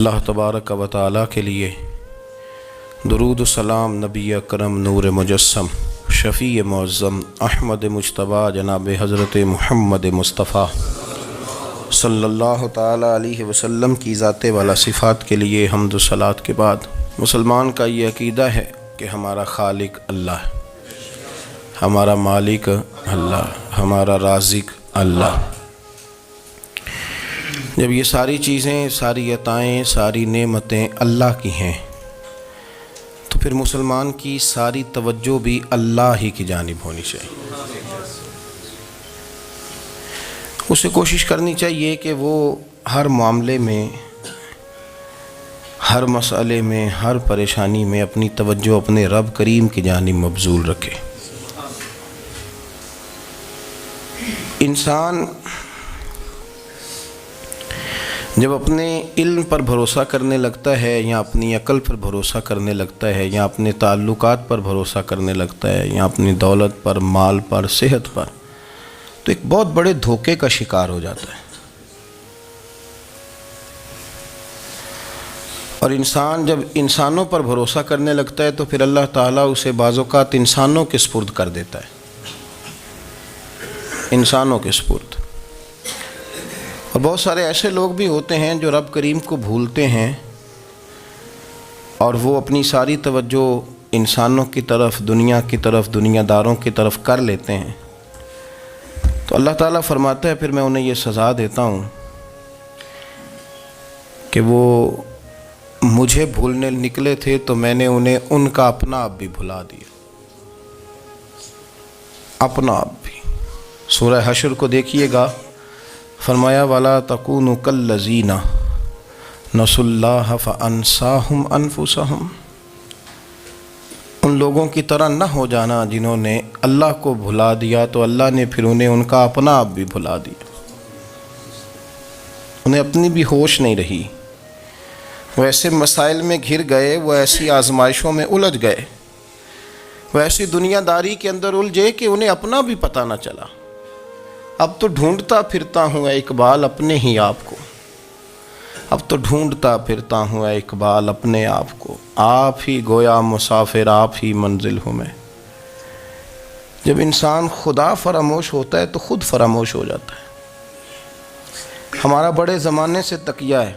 اللہ تبارک و تعالیٰ کے لیے درود و سلام نبی اکرم نور مجسم شفیع معظم احمد مجتبیٰ جناب حضرت محمد مصطفیٰ صلی اللہ تعالیٰ علیہ وسلم کی ذات والا صفات کے لیے حمد و صلوات کے بعد مسلمان کا یہ عقیدہ ہے کہ ہمارا خالق اللہ ہے، ہمارا مالک اللہ، ہمارا رازق اللہ۔ جب یہ ساری چیزیں، ساری عطائیں، ساری نعمتیں اللہ کی ہیں تو پھر مسلمان کی ساری توجہ بھی اللہ ہی کی جانب ہونی چاہیے۔ اسے کوشش کرنی چاہیے کہ وہ ہر معاملے میں، ہر مسئلے میں، ہر پریشانی میں اپنی توجہ اپنے رب کریم کی جانب مبذول رکھے۔ انسان جب اپنے علم پر بھروسہ کرنے لگتا ہے یا اپنی عقل پر بھروسہ کرنے لگتا ہے یا اپنے تعلقات پر بھروسہ کرنے لگتا ہے یا اپنی دولت پر، مال پر، صحت پر، تو ایک بہت بڑے دھوکے کا شکار ہو جاتا ہے۔ اور انسان جب انسانوں پر بھروسہ کرنے لگتا ہے تو پھر اللہ تعالیٰ اسے بعض اوقات انسانوں کے سپرد کر دیتا ہے، انسانوں کے سپرد۔ اور بہت سارے ایسے لوگ بھی ہوتے ہیں جو رب کریم کو بھولتے ہیں اور وہ اپنی ساری توجہ انسانوں کی طرف، دنیا کی طرف، دنیا داروں کی طرف کر لیتے ہیں، تو اللہ تعالیٰ فرماتا ہے پھر میں انہیں یہ سزا دیتا ہوں کہ وہ مجھے بھولنے نکلے تھے تو میں نے انہیں ان کا اپنا آپ بھی بھلا دیا، اپنا آپ بھی۔ سورہ حشر کو دیکھیے گا، فرمایا وَلَا تَكُونُوا كَالَّذِينَ نَسُوا اللَّهَ فَأَنسَاهُمْ أَنفُسَهُمْ۔ ان لوگوں کی طرح نہ ہو جانا جنہوں نے اللہ کو بھلا دیا تو اللہ نے پھر انہیں ان کا اپنا آپ بھی بھلا دیا، انہیں اپنی بھی ہوش نہیں رہی، وہ ایسے مسائل میں گھر گئے، وہ ایسی آزمائشوں میں الجھ گئے، وہ ایسی دنیا داری کے اندر الجھے کہ انہیں اپنا بھی پتہ نہ چلا۔ اب تو ڈھونڈتا پھرتا ہوں اے اقبال اپنے ہی آپ کو، اب تو ڈھونڈتا پھرتا ہوں اے اقبال اپنے آپ کو، آپ ہی گویا مسافر، آپ ہی منزل ہوں میں۔ جب انسان خدا فراموش ہوتا ہے تو خود فراموش ہو جاتا ہے۔ ہمارا بڑے زمانے سے تکیہ ہے،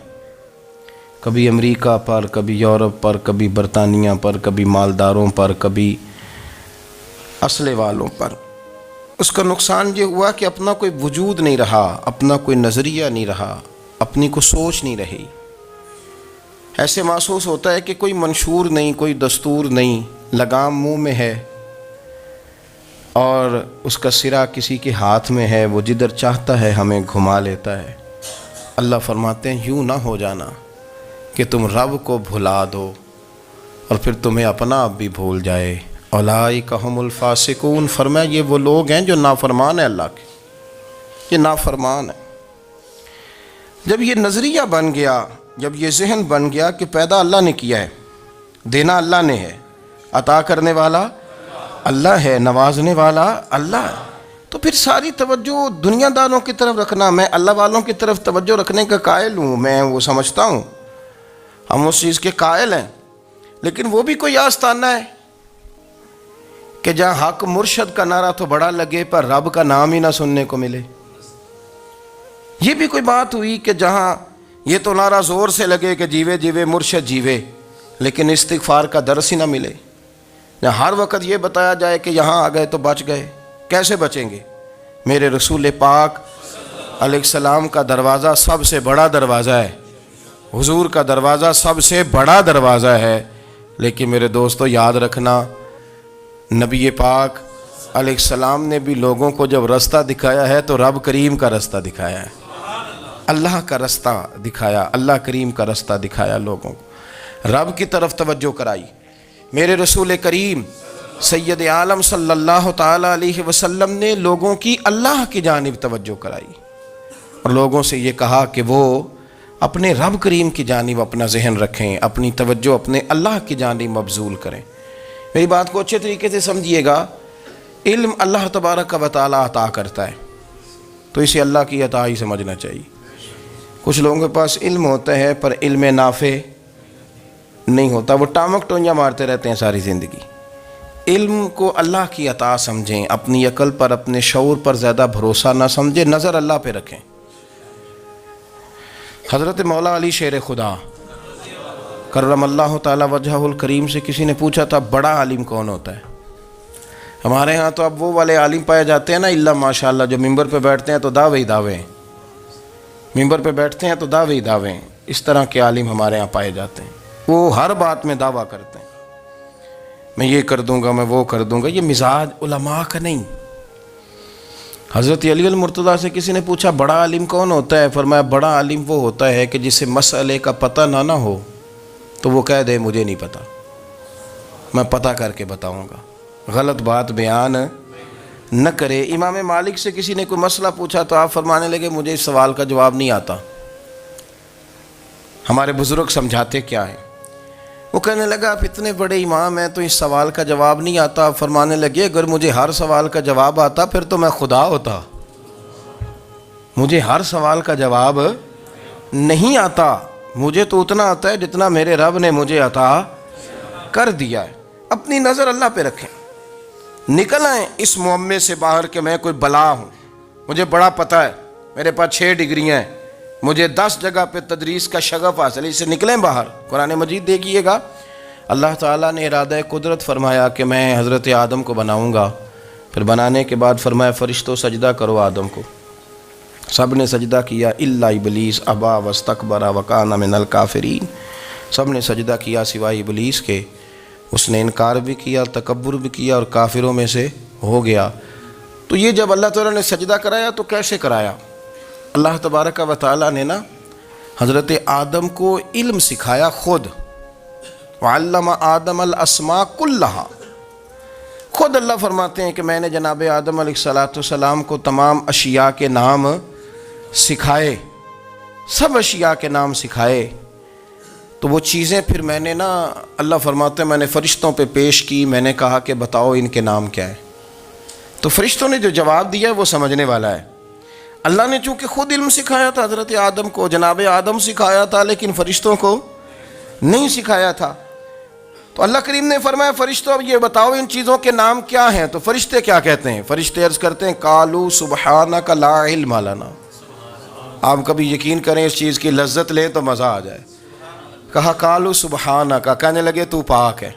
کبھی امریکہ پر، کبھی یورپ پر، کبھی برطانیہ پر، کبھی مالداروں پر، کبھی اسلحے والوں پر۔ اس کا نقصان یہ ہوا کہ اپنا کوئی وجود نہیں رہا، اپنا کوئی نظریہ نہیں رہا، اپنی کوئی سوچ نہیں رہی۔ ایسے محسوس ہوتا ہے کہ کوئی منشور نہیں، کوئی دستور نہیں، لگام منہ میں ہے اور اس کا سرا کسی کے ہاتھ میں ہے، وہ جدھر چاہتا ہے ہمیں گھما لیتا ہے۔ اللہ فرماتے ہیں یوں نہ ہو جانا کہ تم رب کو بھلا دو اور پھر تمہیں اپنا آپ بھی بھول جائے۔ اولئک ھم الفاسقون، فرمایا یہ وہ لوگ ہیں جو نافرمان ہیں اللہ کے، یہ نافرمان ہیں۔ جب یہ نظریہ بن گیا، جب یہ ذہن بن گیا کہ پیدا اللہ نے کیا ہے، دینا اللہ نے ہے، عطا کرنے والا اللہ ہے، نوازنے والا اللہ ہے، تو پھر ساری توجہ دنیا داروں کی طرف رکھنا، میں اللہ والوں کی طرف توجہ رکھنے کا قائل ہوں، میں وہ سمجھتا ہوں، ہم اس چیز کے قائل ہیں، لیکن وہ بھی کوئی آستانہ ہے کہ جہاں حق مرشد کا نعرہ تو بڑا لگے پر رب کا نام ہی نہ سننے کو ملے۔ یہ بھی کوئی بات ہوئی کہ جہاں یہ تو نعرہ زور سے لگے کہ جیوے جیوے مرشد جیوے، لیکن استغفار کا درس ہی نہ ملے۔ جہاں ہر وقت یہ بتایا جائے کہ یہاں آ گئے تو بچ گئے، کیسے بچیں گے؟ میرے رسول پاک علیہ السلام کا دروازہ سب سے بڑا دروازہ ہے، حضور کا دروازہ سب سے بڑا دروازہ ہے، لیکن میرے دوستو یاد رکھنا، نبی پاک علیہ السلام نے بھی لوگوں کو جب رستہ دکھایا ہے تو رب کریم کا رستہ دکھایا ہے، اللہ کا رستہ دکھایا، اللہ کریم کا رستہ دکھایا، لوگوں کو رب کی طرف توجہ کرائی۔ میرے رسول کریم سید عالم صلی اللہ تعالیٰ علیہ وسلم نے لوگوں کی اللہ کی جانب توجہ کرائی اور لوگوں سے یہ کہا کہ وہ اپنے رب کریم کی جانب اپنا ذہن رکھیں، اپنی توجہ اپنے اللہ کی جانب مبذول کریں۔ میری بات کو اچھے طریقے سے سمجھیے گا، علم اللہ تبارک و تعالیٰ عطا کرتا ہے تو اسے اللہ کی عطا ہی سمجھنا چاہیے۔ کچھ لوگوں کے پاس علم ہوتا ہے پر علم نافع نہیں ہوتا، وہ ٹامک ٹونجا مارتے رہتے ہیں ساری زندگی۔ علم کو اللہ کی عطا سمجھیں، اپنی عقل پر اپنے شعور پر زیادہ بھروسہ نہ سمجھیں، نظر اللہ پہ رکھیں۔ حضرت مولا علی شیر خدا کرم اللہ تعالی وجہہ الکریم سے کسی نے پوچھا تھا بڑا عالم کون ہوتا ہے؟ ہمارے ہاں تو اب وہ والے عالم پائے جاتے ہیں نا، اللہ ماشاءاللہ، جو ممبر پہ بیٹھتے ہیں تو دعوے ہی دعوے ہیں، ممبر پہ بیٹھتے ہیں تو دعوے ہی دعوے ہیں، اس طرح کے عالم ہمارے ہاں پائے جاتے ہیں۔ وہ ہر بات میں دعویٰ کرتے ہیں، میں یہ کر دوں گا، میں وہ کر دوں گا۔ یہ مزاج علماء کا نہیں۔ حضرت علی المرتضیٰ سے کسی نے پوچھا بڑا عالم کون ہوتا ہے؟ فرمایا بڑا عالم وہ ہوتا ہے کہ جسے مسئلے کا پتہ نہ ہو تو وہ کہہ دے مجھے نہیں پتہ، میں پتہ کر کے بتاؤں گا، غلط بات بیان نہ کرے۔ امام مالک سے کسی نے کوئی مسئلہ پوچھا تو آپ فرمانے لگے مجھے اس سوال کا جواب نہیں آتا، ہمارے بزرگ سمجھاتے کیا ہیں؟ وہ کہنے لگا آپ اتنے بڑے امام ہیں تو اس سوال کا جواب نہیں آتا۔ آپ فرمانے لگے اگر مجھے ہر سوال کا جواب آتا پھر تو میں خدا ہوتا، مجھے ہر سوال کا جواب نہیں آتا، مجھے تو اتنا آتا ہے جتنا میرے رب نے مجھے عطا کر دیا ہے۔ اپنی نظر اللہ پہ رکھیں، نکل آئیں اس معمے سے باہر کہ میں کوئی بلا ہوں، مجھے بڑا پتہ ہے، میرے پاس 6 ڈگریاں ہیں، مجھے 10 جگہ پہ تدریس کا شغف حاصل ہے، اس سے نکلیں باہر۔ قرآن مجید دیکھیے گا، اللہ تعالیٰ نے ارادہ قدرت فرمایا کہ میں حضرت آدم کو بناؤں گا، پھر بنانے کے بعد فرمایا فرشتوں سجدہ کرو آدم کو، سب نے سجدہ کیا الا ابلیس ابا واستکبر وکان من الکافرین، سب نے سجدہ کیا سوائے ابلیس کے، اس نے انکار بھی کیا، تکبر بھی کیا اور کافروں میں سے ہو گیا۔ تو یہ جب اللہ تعالیٰ نے سجدہ کرایا تو کیسے کرایا؟ اللہ تبارک و تعالیٰ نے نا حضرت آدم کو علم سکھایا خود، وعلم آدم الاسماء کلہا، خود اللہ فرماتے ہیں کہ میں نے جناب آدم علیہ السلام کو تمام اشیاء کے نام سکھائے، سب اشیاء کے نام سکھائے۔ تو وہ چیزیں پھر میں نے نا، اللہ فرماتے ہیں میں نے فرشتوں پہ پیش کی، میں نے کہا کہ بتاؤ ان کے نام کیا ہے، تو فرشتوں نے جو جواب دیا ہے وہ سمجھنے والا ہے۔ اللہ نے چونکہ خود علم سکھایا تھا حضرت آدم کو، جناب آدم سکھایا تھا لیکن فرشتوں کو نہیں سکھایا تھا، تو اللہ کریم نے فرمایا فرشتوں اب یہ بتاؤ ان چیزوں کے نام کیا ہیں؟ تو فرشتے کیا کہتے ہیں؟ فرشتے عرض کرتے ہیں قالوا سبحانک لا علم لنا۔ آپ کبھی یقین کریں اس چیز کی لذت لیں تو مزہ آ جائے۔ کہا قالوا سبحانک، کہنے لگے تو پاک ہے،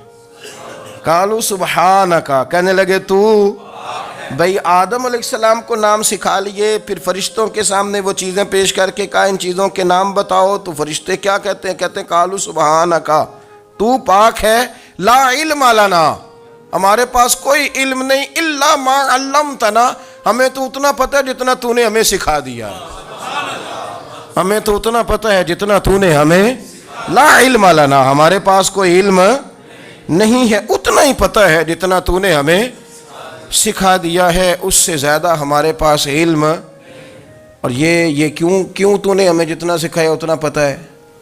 قالوا سبحانک، کہنے لگے تو بھئی آدم علیہ السلام کو نام سکھا لیے، پھر فرشتوں کے سامنے وہ چیزیں پیش کر کے کہا ان چیزوں کے نام بتاؤ، تو فرشتے کیا کہتے ہیں؟ کہتے ہیں قالوا سبحانک، تو پاک ہے، لا علم لنا، ہمارے پاس کوئی علم نہیں، الا ما علمتنا، ہمیں تو اتنا پتہ ہے جتنا تو نے ہمیں سکھا دیا ہے، ہمیں تو اتنا پتہ ہے جتنا تو نے ہمیں، لا علم لنا، ہمارے پاس کوئی علم نہیں ہے، اتنا ہی پتہ ہے جتنا تو نے ہمیں سکھا دیا ہے، اس سے زیادہ ہمارے پاس علم۔ اور یہ کیوں تو نے ہمیں جتنا سکھایا اتنا پتہ ہے؟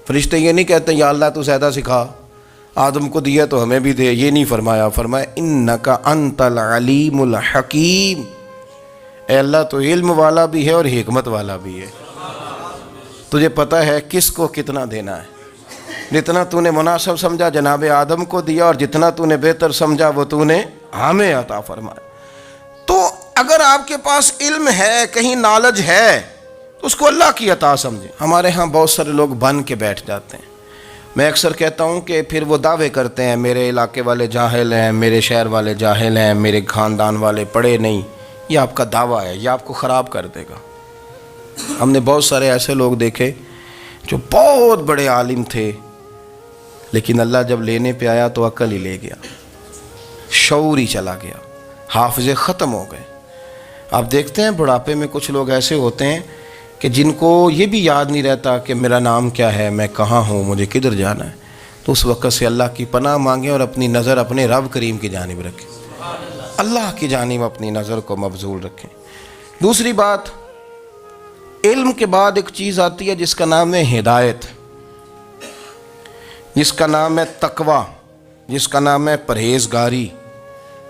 فرشتے یہ نہیں کہتے یا اللہ تو زیادہ سکھا، آدم کو دیا تو ہمیں بھی دے، یہ نہیں فرمایا، فرمایا انک انت العلیم الحکیم، اے اللہ تو علم والا بھی ہے اور حکمت والا بھی ہے، تجھے پتہ ہے کس کو کتنا دینا ہے، جتنا تو نے مناسب سمجھا جناب آدم کو دیا، اور جتنا تو نے بہتر سمجھا وہ تو نے ہمیں عطا فرمایا۔ تو اگر آپ کے پاس علم ہے، کہیں نالج ہے، تو اس کو اللہ کی عطا سمجھیں۔ ہمارے ہاں بہت سارے لوگ بن کے بیٹھ جاتے ہیں، میں اکثر کہتا ہوں کہ پھر وہ دعوے کرتے ہیں میرے علاقے والے جاہل ہیں، میرے شہر والے جاہل ہیں، میرے خاندان والے پڑھے نہیں۔ یہ آپ کا دعویٰ ہے، یہ آپ کو خراب کر دے گا۔ ہم نے بہت سارے ایسے لوگ دیکھے جو بہت بڑے عالم تھے، لیکن اللہ جب لینے پہ آیا تو عقل ہی لے گیا، شعور ہی چلا گیا، حافظے ختم ہو گئے۔ آپ دیکھتے ہیں بڑھاپے میں کچھ لوگ ایسے ہوتے ہیں کہ جن کو یہ بھی یاد نہیں رہتا کہ میرا نام کیا ہے، میں کہاں ہوں، مجھے کدھر جانا ہے۔ تو اس وقت سے اللہ کی پناہ مانگیں اور اپنی نظر اپنے رب کریم کی جانب رکھیں، اللہ کی جانب اپنی نظر کو مبذول رکھیں۔ دوسری بات، علم کے بعد ایک چیز آتی ہے جس کا نام ہے ہدایت، جس کا نام ہے تقوی، جس کا نام ہے پرہیزگاری،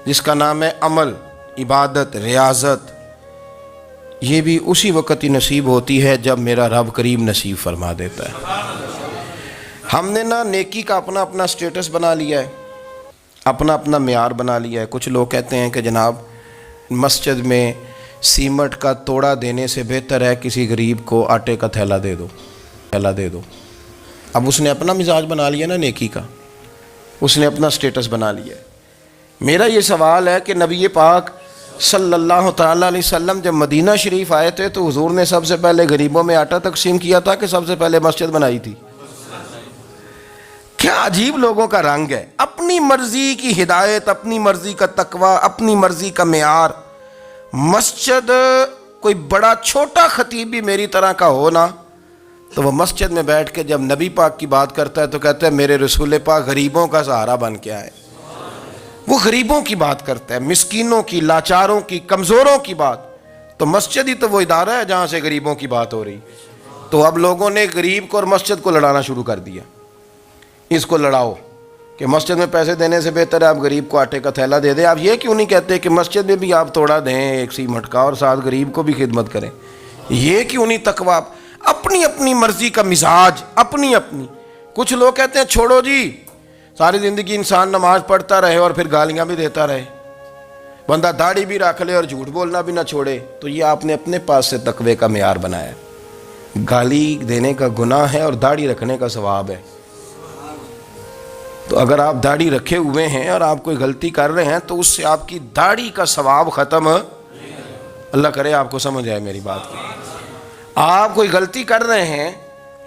جس کا نام ہے عمل، عبادت، ریاضت۔ یہ بھی اسی وقت ہی نصیب ہوتی ہے جب میرا رب کریم نصیب فرما دیتا ہے۔ ہم نے نا نیکی کا اپنا اپنا سٹیٹس بنا لیا ہے، اپنا اپنا معیار بنا لیا ہے۔ کچھ لوگ کہتے ہیں کہ جناب مسجد میں سیمنٹ کا توڑا دینے سے بہتر ہے کسی غریب کو آٹے کا تھیلا دے دو۔ اب اس نے اپنا مزاج بنا لیا نا نیکی کا، اس نے اپنا سٹیٹس بنا لیا ہے۔ میرا یہ سوال ہے کہ نبی پاک صلی اللہ تعالیٰ علیہ وسلم جب مدینہ شریف آئے تھے تو حضور نے سب سے پہلے غریبوں میں آٹا تقسیم کیا تھا کہ سب سے پہلے مسجد بنائی تھی؟ کیا عجیب لوگوں کا رنگ ہے، اپنی مرضی کی ہدایت، اپنی مرضی کا تقوی، اپنی مرضی کا معیار۔ مسجد کوئی بڑا چھوٹا خطیب بھی میری طرح کا ہو نا تو وہ مسجد میں بیٹھ کے جب نبی پاک کی بات کرتا ہے تو کہتا ہے میرے رسول پاک غریبوں کا سہارا بن کے آئے۔ وہ غریبوں کی بات کرتا ہے، مسکینوں کی، لاچاروں کی، کمزوروں کی بات۔ تو مسجد ہی تو وہ ادارہ ہے جہاں سے غریبوں کی بات ہو رہی۔ تو اب لوگوں نے غریب کو اور مسجد کو لڑانا شروع کر دیا، اس کو لڑاؤ کہ مسجد میں پیسے دینے سے بہتر ہے آپ غریب کو آٹے کا تھیلا دے دیں۔ آپ یہ کیوں نہیں کہتے کہ مسجد میں بھی آپ توڑا دیں ایک سیمنٹ کا اور ساتھ غریب کو بھی خدمت کریں؟ یہ کیوں نہیں تقویٰ؟ اپنی اپنی مرضی کا مزاج، اپنی اپنی۔ کچھ لوگ کہتے ہیں چھوڑو جی، ساری زندگی انسان نماز پڑھتا رہے اور پھر گالیاں بھی دیتا رہے، بندہ داڑھی بھی رکھ لے اور جھوٹ بولنا بھی نہ چھوڑے۔ تو یہ آپ نے اپنے پاس سے تقوی کا معیار بنایا ہے۔ گالی دینے کا گناہ ہے اور داڑھی رکھنے کا ثواب ہے۔ تو اگر آپ داڑھی رکھے ہوئے ہیں اور آپ کوئی غلطی کر رہے ہیں تو اس سے آپ کی داڑھی کا ثواب ختم، اللہ کرے آپ کو سمجھ آئے میری بات کی۔ آپ کوئی غلطی کر رہے ہیں،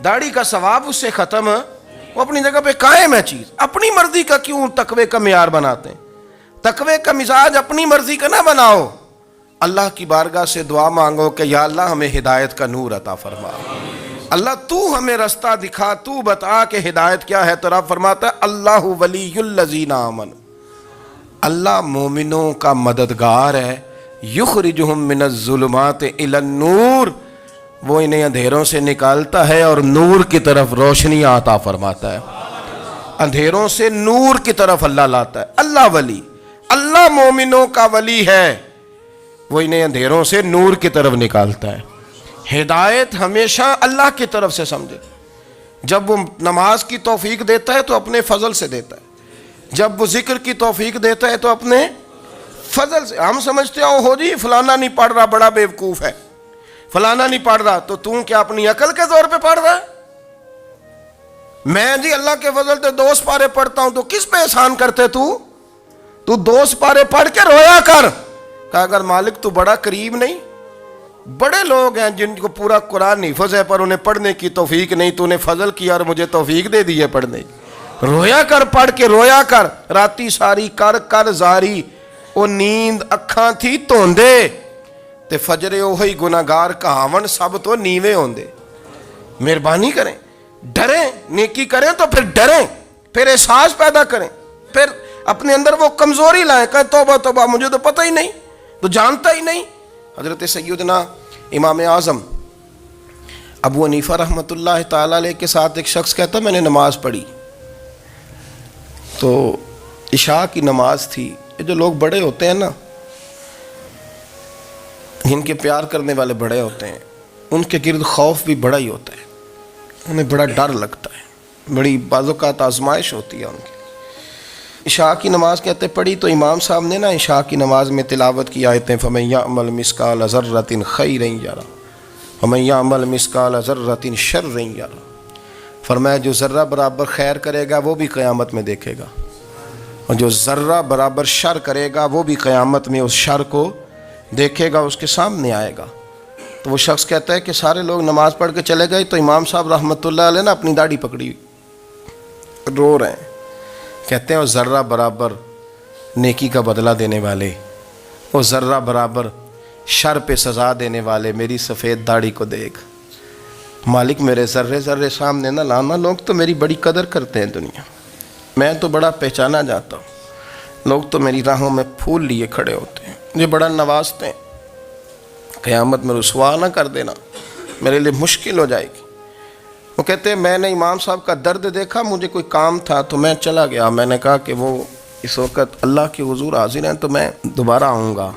داڑھی کا ثواب اس سے ختم، وہ اپنی جگہ پہ قائم ہے چیز۔ اپنی مرضی کا کیوں تقوی کا معیار بناتے ہیں؟ تقوی کا مزاج اپنی مرضی کا نہ بناؤ۔ اللہ کی بارگاہ سے دعا مانگو کہ یا اللہ ہمیں ہدایت کا نور عطا فرما، اللہ تو ہمیں رستہ دکھا، تو بتا کہ ہدایت کیا ہے۔ تو رب فرماتا ہے اللہ ولی الذین آمنوا، اللہ مومنوں کا مددگار ہے، یخرجہم من الظلمات الی النور، وہ انہیں اندھیروں سے نکالتا ہے اور نور کی طرف روشنی عطا فرماتا ہے۔ اندھیروں سے نور کی طرف اللہ لاتا ہے۔ اللہ ولی، اللہ مومنوں کا ولی ہے، وہ انہیں اندھیروں سے نور کی طرف نکالتا ہے۔ ہدایت ہمیشہ اللہ کی طرف سے سمجھے۔ جب وہ نماز کی توفیق دیتا ہے تو اپنے فضل سے دیتا ہے، جب وہ ذکر کی توفیق دیتا ہے تو اپنے فضل سے۔ ہم سمجھتے ہو جی فلانا نہیں پڑھ رہا بڑا بیوقوف ہے، فلانا نہیں پڑھ رہا، تو کیا اپنی عقل کے زور پہ پڑھ رہا ہے؟ میں جی اللہ کے فضل سے 2 سپارے پڑھتا ہوں، تو کس پہ احسان کرتے تو 2 سپارے پڑھ کے رویا کر۔ کہا اگر مالک تو بڑا قریب نہیں، بڑے لوگ ہیں جن کو پورا قرآن حفظ ہے پر انہیں پڑھنے کی توفیق نہیں، تو انہیں فضل کیا اور مجھے توفیق دے دی ہے پڑھنے کی۔ رویا کر، پڑھ کے رویا کر، راتی ساری کر زاری، او نیند اکھاں تھی توندے تے فجرے اوہی گناہگار کہاون سب تو نیوے ہوندے۔ مہربانی کریں، ڈریں، نیکی کریں تو پھر ڈریں، پھر احساس پیدا کریں، پھر اپنے اندر وہ کمزوری لائیں، کہیں توبہ توبہ مجھے تو پتہ ہی نہیں، تو جانتا ہی نہیں۔ حضرت سیدنا امام اعظم ابو حنیفہ رحمۃ اللہ تعالی علیہ کے ساتھ ایک شخص کہتا میں نے نماز پڑھی، تو عشاء کی نماز تھی۔ یہ جو لوگ بڑے ہوتے ہیں نا، جن کے پیار کرنے والے بڑے ہوتے ہیں، ان کے گرد خوف بھی بڑا ہی ہوتا ہے، انہیں بڑا ڈر لگتا ہے، بڑی بعض اوقات آزمائش ہوتی ہے ان کی۔ عشاء کی نماز کہتے پڑھی تو امام صاحب نے نا عشاء کی نماز میں تلاوت کی آیتیں فَمَن يَعْمَلْ مِثْقَالَ ذَرَّةٍ خَيْرًا يَرَهُ وَمَن يَعْمَلْ مِثْقَالَ ذَرَّةٍ شَرًّا يَرَهُ، فرمایا جو ذرہ برابر خیر کرے گا وہ بھی قیامت میں دیکھے گا، اور جو ذرہ برابر شر کرے گا وہ بھی قیامت میں اس شر کو دیکھے گا، اس کے سامنے آئے گا۔ تو وہ شخص کہتا ہے کہ سارے لوگ نماز پڑھ کے چلے گئے تو امام صاحب رحمۃ اللہ علیہ نے اپنی داڑھی پکڑی، رو رہے ہیں، کہتے ہیں وہ ذرہ برابر نیکی کا بدلہ دینے والے، وہ ذرہ برابر شر پہ سزا دینے والے میری سفید داڑھی کو دیکھ، مالک میرے ذرے ذرے سامنے نہ لانا، لوگ تو میری بڑی قدر کرتے ہیں دنیا، میں تو بڑا پہچانا جاتا ہوں، لوگ تو میری راہوں میں پھول لیے کھڑے ہوتے ہیں، مجھے بڑا نوازتے ہیں، قیامت میں رسوا نہ کر دینا، میرے لیے مشکل ہو جائے گی۔ وہ کہتے ہیں میں نے امام صاحب کا درد دیکھا، مجھے کوئی کام تھا تو میں چلا گیا، میں نے کہا کہ وہ اس وقت اللہ کے حضور حاضر ہیں تو میں دوبارہ آؤں گا،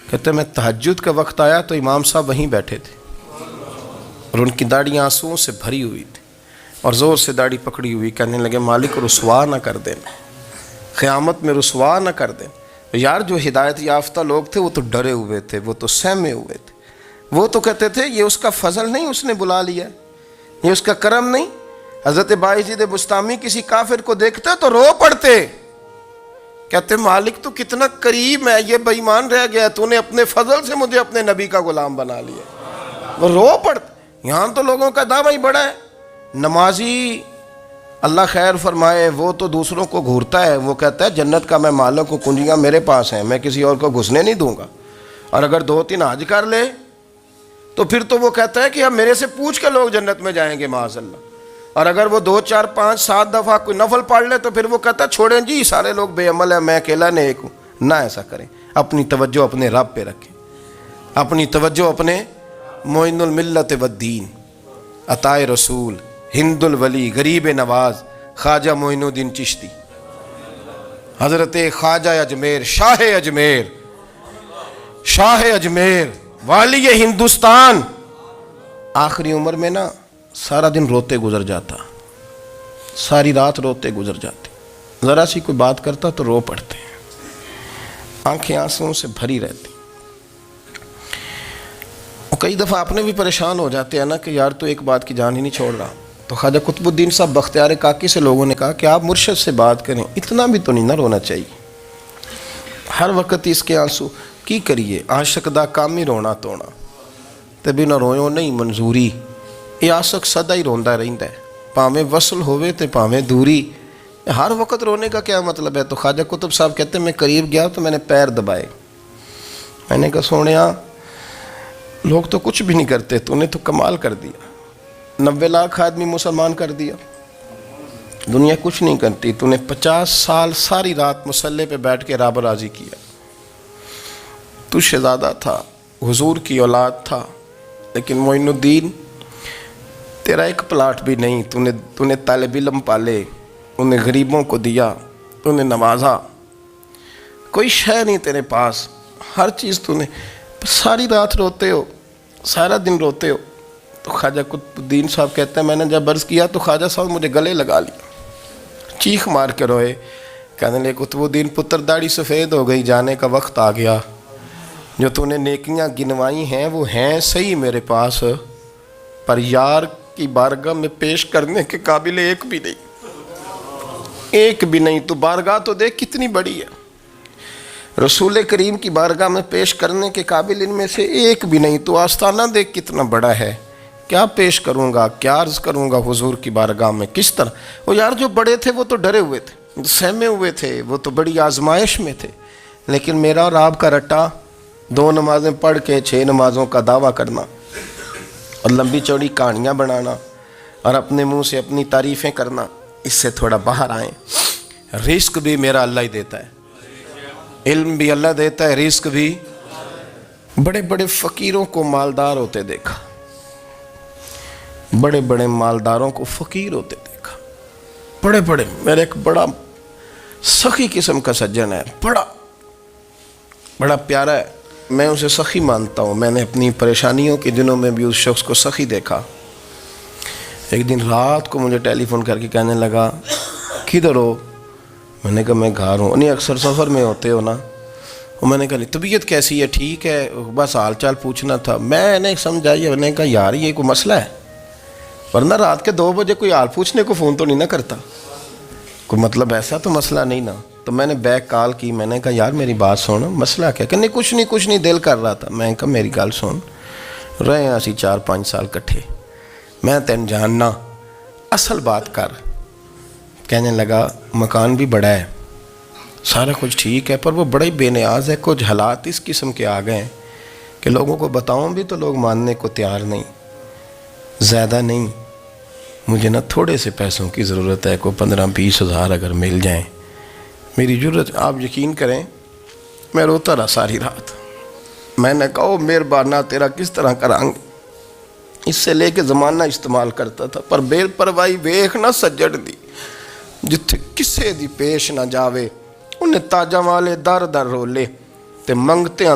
کہتے میں تہجد کا وقت آیا تو امام صاحب وہیں بیٹھے تھے اور ان کی داڑھی آنسوؤں سے بھری ہوئی تھی اور زور سے داڑھی پکڑی ہوئی، کہنے لگے مالک رسوا نہ کر دینا، قیامت میں رسوا نہ کر دینا۔ یار جو ہدایت یافتہ لوگ تھے وہ تو ڈرے ہوئے تھے، وہ تو سہمے ہوئے تھے، وہ تو کہتے تھے یہ اس کا فضل نہیں، اس نے بلا لیا، یہ اس کا کرم نہیں۔ حضرت باعزید بستامی کسی کافر کو دیکھتے تو رو پڑتے، کہتے مالک تو کتنا قریب ہے، یہ بے ایمان رہ گیا، تو نے اپنے فضل سے مجھے اپنے نبی کا غلام بنا لیا۔ وہ رو پڑتے۔ یہاں تو لوگوں کا دعویٰ ہی بڑا ہے، نمازی اللہ خیر فرمائے وہ تو دوسروں کو گھورتا ہے، وہ کہتا ہے جنت کا میں مالک ہوں، کنجیاں میرے پاس ہیں، میں کسی اور کو گھسنے نہیں دوں گا، اور اگر 2-3 حج کر لے تو پھر تو وہ کہتا ہے کہ اب میرے سے پوچھ کے لوگ جنت میں جائیں گے معاذ اللہ، اور اگر وہ 2 4 5 7 دفعہ کوئی نفل پڑھ لے تو پھر وہ کہتا ہے چھوڑیں جی سارے لوگ بے عمل ہیں، میں اکیلا نیک ہوں۔ نہ ایسا کریں، اپنی توجہ اپنے رب پہ رکھیں، اپنی توجہ اپنے معین الملت والدین، عطا رسول، ہند الولی، غریب نواز، خواجہ معین الدین چشتی، حضرت خواجہ اجمیر، شاہ اجمیر، والی ہندوستان۔ آخری عمر میں نا سارا دن روتے گزر جاتا، ساری رات روتے گزر جاتے، ذرا سی کوئی بات کرتا تو رو پڑتے، آنکھیں آنسوؤں سے بھری رہتی۔ اور کئی دفعہ اپنے بھی پریشان ہو جاتے ہیں نا کہ یار تو ایک بات کی جان ہی نہیں چھوڑ رہا۔ تو خواجہ قطب الدین صاحب بختیار کاکی سے لوگوں نے کہا کہ آپ مرشد سے بات کریں، اتنا بھی تو نہیں نہ رونا چاہیے، ہر وقت اس کے آنسو کی کریے، عاشق دا کام ہی رونا تونا تے بنا رویوں نہیں منظوری، یہ عاشق سدا ہی روندا رہندا ہے، پاویں وصل ہوئے تے پاویں دوری، ہر وقت رونے کا کیا مطلب ہے؟ تو خواجہ قطب صاحب کہتے ہیں میں قریب گیا تو میں نے پیر دبائے، میں نے کہا سونیا لوگ تو کچھ بھی نہیں کرتے، تو نے تو کمال کر دیا، 90 لاکھ آدمی مسلمان کر دیا، دنیا کچھ نہیں کرتی، تو نے 50 سال ساری رات مصلی پہ بیٹھ کے رب راضی کیا، تو شہزادہ تھا، حضور کی اولاد تھا، لیکن معین الدین تیرا ایک پلاٹ بھی نہیں، تو نے طالب علم پالے، انہیں غریبوں کو دیا، انہیں نوازا، کوئی شے نہیں تیرے پاس، ہر چیز تو نے، ساری رات روتے ہو، سارا دن روتے ہو۔ تو خواجہ قطب الدین صاحب کہتے ہیں میں نے جب عرض کیا تو خواجہ صاحب مجھے گلے لگا لیا، چیخ مار کے روئے، کہنے لگے قطب الدین پتر داڑھی سفید ہو گئی، جانے کا وقت آ گیا، جو تو نے نیکیاں گنوائی ہیں وہ ہیں صحیح میرے پاس، پر یار کی بارگاہ میں پیش کرنے کے قابل ایک بھی نہیں، تو بارگاہ تو دیکھ کتنی بڑی ہے، رسول کریم کی بارگاہ میں پیش کرنے کے قابل ان میں سے ایک بھی نہیں، تو آستانہ دیکھ کتنا بڑا ہے، کیا پیش کروں گا، کیا عرض کروں گا حضور کی بارگاہ میں، کس طرح؟ وہ یار جو بڑے تھے وہ تو ڈرے ہوئے تھے، سہمے ہوئے تھے، وہ تو بڑی آزمائش میں تھے، لیکن میرا اور آپ کا رٹا 2 نمازیں پڑھ کے 6 نمازوں کا دعویٰ کرنا اور لمبی چوڑی کہانیاں بنانا اور اپنے منہ سے اپنی تعریفیں کرنا، اس سے تھوڑا باہر آئیں۔ رزق بھی میرا اللہ ہی دیتا ہے، علم بھی اللہ دیتا ہے، رزق بھی۔ بڑے بڑے فقیروں کو مالدار ہوتے دیکھا، بڑے بڑے مالداروں کو فقیر ہوتے دیکھا، بڑے بڑے، میرے ایک بڑا سخی قسم کا سجن ہے، بڑا پیارا ہے، میں اسے سخی مانتا ہوں، میں نے اپنی پریشانیوں کے دنوں میں بھی اس شخص کو سخی دیکھا۔ ایک دن رات کو مجھے ٹیلی فون کر کے کہنے لگا کدھر ہو؟ میں نے کہا میں گھر ہوں، نہیں اکثر سفر میں ہوتے ہو نا؟ اور میں نے کہا طبیعت کیسی ہے؟ ٹھیک ہے، بس حال چال پوچھنا تھا۔ میں نے سمجھائی، میں نے کہا یار یہ کوئی مسئلہ ہے، ورنہ رات کے 2 بجے کوئی حال پوچھنے کو فون تو نہیں نہ کرتا، کوئی مطلب ایسا تو مسئلہ نہیں نا؟ تو میں نے بیک کال کی، میں نے کہا یار میری بات سن، مسئلہ کیا؟ کہ نہیں کچھ نہیں دل کر رہا تھا۔ میں نے کہا میری گل سن، رہے ہیں اسی 4-5 سال کٹھے، میں تین جاننا، اصل بات کر۔ کہنے لگا مکان بھی بڑا ہے، سارا کچھ ٹھیک ہے، پر وہ بڑا ہی بے نیاز ہے، کچھ حالات اس قسم کے آ گئے ہیں کہ لوگوں کو بتاؤں بھی تو لوگ ماننے کو تیار نہیں، زیادہ نہیں، مجھے نا تھوڑے سے پیسوں کی ضرورت ہے، کوئی 15-20 ہزار اگر مل جائیں، میری ضرورت۔ آپ یقین کریں میں روتا رہا ساری رات۔ میں نے کہا مہربانہ تیرا کس طرح کریں گے، اس سے لے کے زمانہ استعمال کرتا تھا، پر بے پرواہی ویخ نہ سجڑ دی، جتھے کسے دی پیش نہ جاوے، انہیں تاجاں والے در در رولے تے منگتے ہیں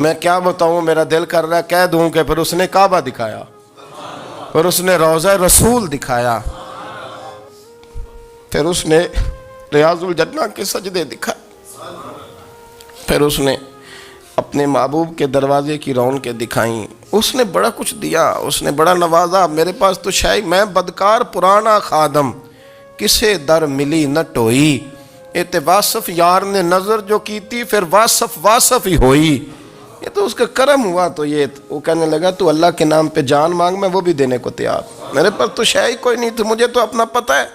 میں کیا بتاؤں، میرا دل کر رہا ہے کہہ دوں کہ پھر اس نے کعبہ دکھایا، پھر اس نے روضہ رسول دکھایا، پھر اس نے ریاض الجنہ کے سجدے دکھائے، پھر اس نے اپنے محبوب کے دروازے کی رونقیں دکھائیں۔ اس نے بڑا کچھ دیا، اس نے بڑا نوازا۔ میرے پاس تو شاید میں بدکار پرانا خادم، کسے در ملی نہ ٹوئی، اے واصف یار نے نظر جو کی تھی، پھر واصف ہی ہوئی۔ یہ تو اس کا کرم ہوا۔ تو یہ وہ کہنے لگا تو اللہ کے نام پہ جان مانگ، میں وہ بھی دینے کو تیار۔ میرے پاس تو شے ہی کوئی نہیں تھی، مجھے تو اپنا پتہ ہے،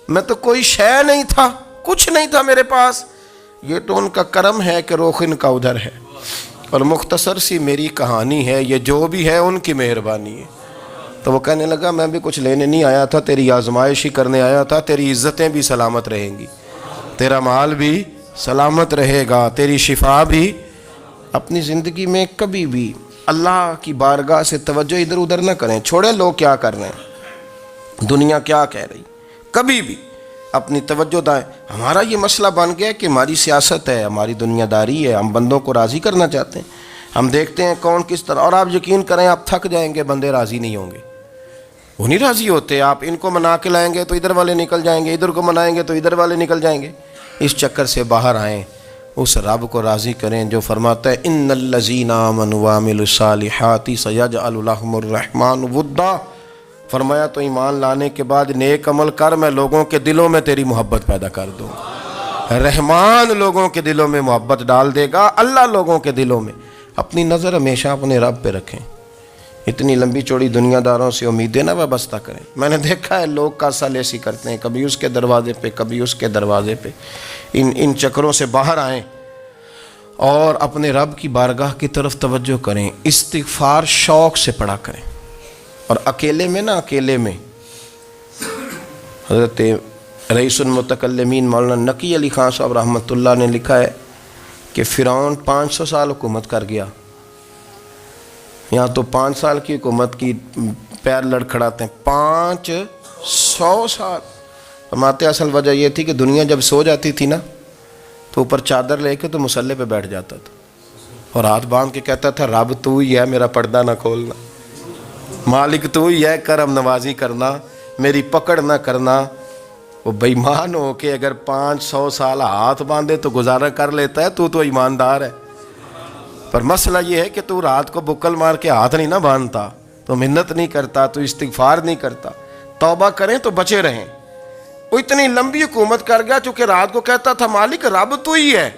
میں تو کوئی شے نہیں تھا، کچھ نہیں تھا میرے پاس۔ یہ تو ان کا کرم ہے کہ رخ ان کا ادھر ہے، اور مختصر سی میری کہانی ہے، یہ جو بھی ہے ان کی مہربانی ہے۔ تو وہ کہنے لگا میں بھی کچھ لینے نہیں آیا تھا، تیری آزمائش ہی کرنے آیا تھا، تیری عزتیں بھی سلامت رہیں گی، تیرا مال بھی سلامت رہے گا، تیری شفا بھی۔ اپنی زندگی میں کبھی بھی اللہ کی بارگاہ سے توجہ ادھر ادھر نہ کریں، چھوڑیں لوگ کیا کر رہے ہیں، دنیا کیا کہہ رہی، کبھی بھی اپنی توجہ دائیں۔ ہمارا یہ مسئلہ بن گیا کہ ہماری سیاست ہے، ہماری دنیا داری ہے، ہم بندوں کو راضی کرنا چاہتے ہیں، ہم دیکھتے ہیں کون کس طرح، اور آپ یقین کریں آپ تھک جائیں گے، بندے راضی نہیں ہوں گے، وہ نہیں راضی ہوتے۔ آپ ان کو منا کے لائیں گے تو ادھر والے نکل جائیں گے، ادھر کو منائیں گے تو ادھر والے نکل جائیں گے۔ اس چکر سے باہر آئیں، اس رب کو راضی کریں جو فرماتا ہے ان الذین آمنوا وعملوا الصالحات سیجعل لهم الرحمن ودا۔ فرمایا تو ایمان لانے کے بعد نیک عمل کر، میں لوگوں کے دلوں میں تیری محبت پیدا کر دوں۔ رحمان لوگوں کے دلوں میں محبت ڈال دے گا، اللہ لوگوں کے دلوں میں۔ اپنی نظر ہمیشہ اپنے رب پہ رکھیں، اتنی لمبی چوڑی دنیا داروں سے امیدیں نہ وابستہ کریں۔ میں نے دیکھا ہے لوگ کاسا لیسی کرتے ہیں، کبھی اس کے دروازے پہ کبھی اس کے دروازے پہ۔ ان چکروں سے باہر آئیں اور اپنے رب کی بارگاہ کی طرف توجہ کریں، استغفار شوق سے پڑھا کریں، اور اکیلے میں نا، اکیلے میں۔ حضرت رئیس المتکلمین مولانا نقی علی خان صاحب رحمۃ اللہ نے لکھا ہے کہ فرعون 500 سال حکومت کر گیا، یہاں تو 5 سال کی حکومت کی پیر لڑکھڑاتے ہیں، 500 سال۔ فرماتے اصل وجہ یہ تھی کہ دنیا جب سو جاتی تھی نا تو اوپر چادر لے کے تو مصلے پہ بیٹھ جاتا تھا، اور ہاتھ باندھ کے کہتا تھا رب تو ہی ہے، میرا پردہ نہ کھولنا، مالک تو ہی ہے، کرم نوازی کرنا، میری پکڑ نہ کرنا۔ وہ بے ایمان ہو کے اگر 500 سال ہاتھ باندھے تو گزارا کر لیتا ہے، تو ایماندار ہے۔ پر مسئلہ یہ ہے کہ تو رات کو بکل مار کے ہاتھ نہیں نہ باندھتا، تو منت نہیں کرتا، تو استغفار نہیں کرتا، توبہ کریں تو بچے رہیں۔ وہ اتنی لمبی حکومت کر گیا چونکہ رات کو کہتا تھا مالک رب تو ہی ہے،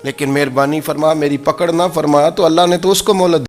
لیکن مہربانی فرما، میری پکڑ نہ فرمایا، تو اللہ نے تو اس کو مہلت